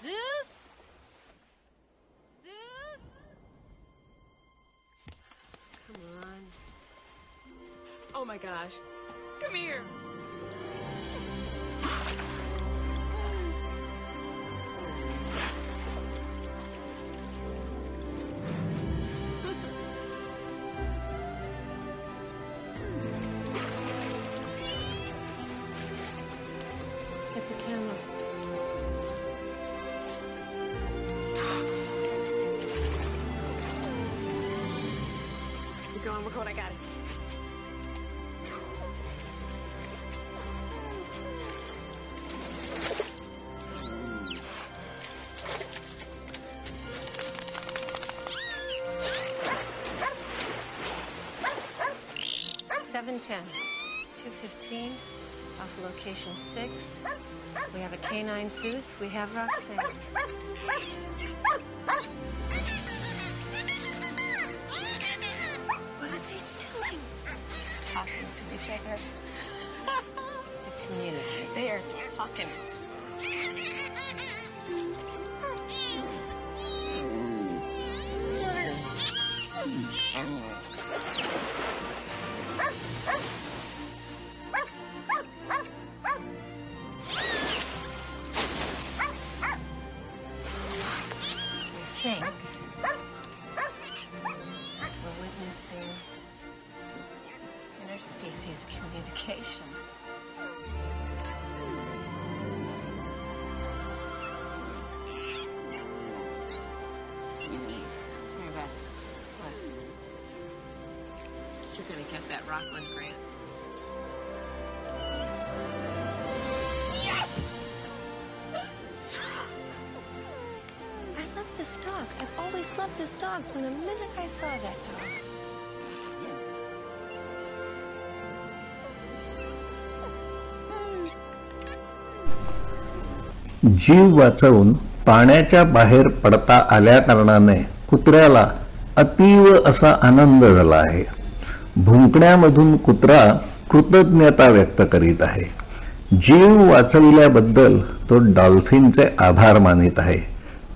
Zeus? Zeus? Come on. Oh my gosh. Come here. Get the camera. Keep going, Makota, I got it. $710, $215, off location 6. We have a canine Zeus. We have Roxanne. What are they doing? Talking to each other. The community. They are talking. I think we're witnessing interspecies communication. Hey, Beth. What? You're gonna get that Rockland grant. I love this dog. I've always loved this dog from the minute I saw that dog. जीव वाचवून पाण्याच्या बाहेर पडता आल्या कारणाने कुत्र्याला अतीव असा आनंद झाला आहे. भुंकण्यामधून कुत्रा कृतज्ञता व्यक्त करीत आहे. जीव वाचविल्याबद्दल तो डॉल्फिनचे आभार मानित आहे.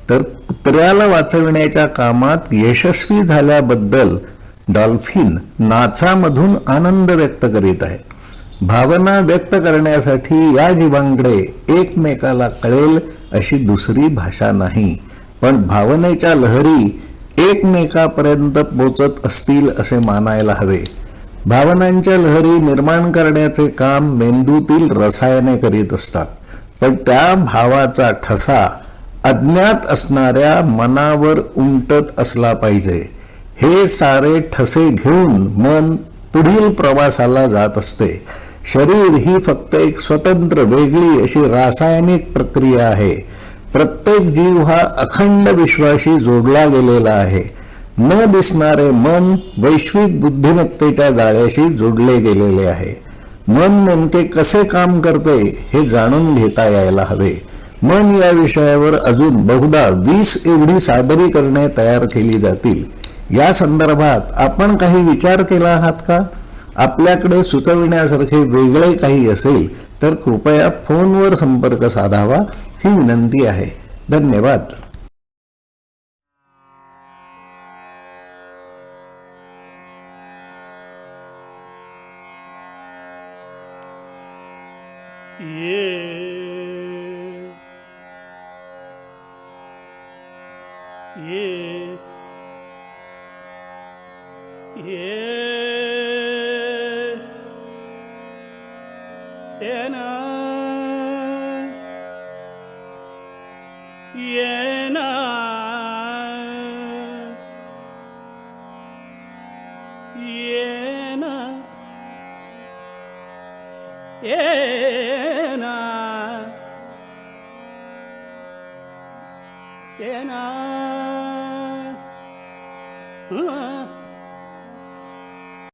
तर कुत्र्याला वाचविण्याच्या कामात यशस्वी झाल्याबद्दल डॉल्फिन नाचामधून आनंद व्यक्त करीत आहे. भावना व्यक्त करण्यासाठी या जीवांकडे एकमेकाला कळेल अशी दुसरी भाषा नाही, पण भावनेच्या लहरी एकमेकापर्यंत पोचत असतील असे मानायला हवे. भावनांच्या लहरी निर्माण करण्याचे काम मेंदूतील रसायने करीत असतात, पण त्या भावाचा ठसा अज्ञात असणाऱ्या मनावर उमटत असला पाहिजे. हे सारे ठसे घेऊन मन पुढील प्रवासाला जात असते. शरीर ही फक्त एक स्वतंत्र वेगळी अशी रासायनिक प्रक्रिया आहे. प्रत्येक जीव हा अखंड विश्वाशी जोडला गेलेला आहे. न दिसणारे मन वैश्विक बुद्धिमत्तेच्या जाळ्याशी जोडले गेलेले आहे. मन नेमके कसे काम करते हे जाणून घेता यायला हवे. मन या विषयावर अजून बहुधा 20 एवढी सादरीकरणे तयार केली जातील. या संदर्भात आपण काही विचार केला आहात का? आपल्याकडे सुचविण्यासारखे वेगळे काही असेल तर कृपया फोनवर संपर्क साधावा ही विनंती आहे. धन्यवाद. Yeah,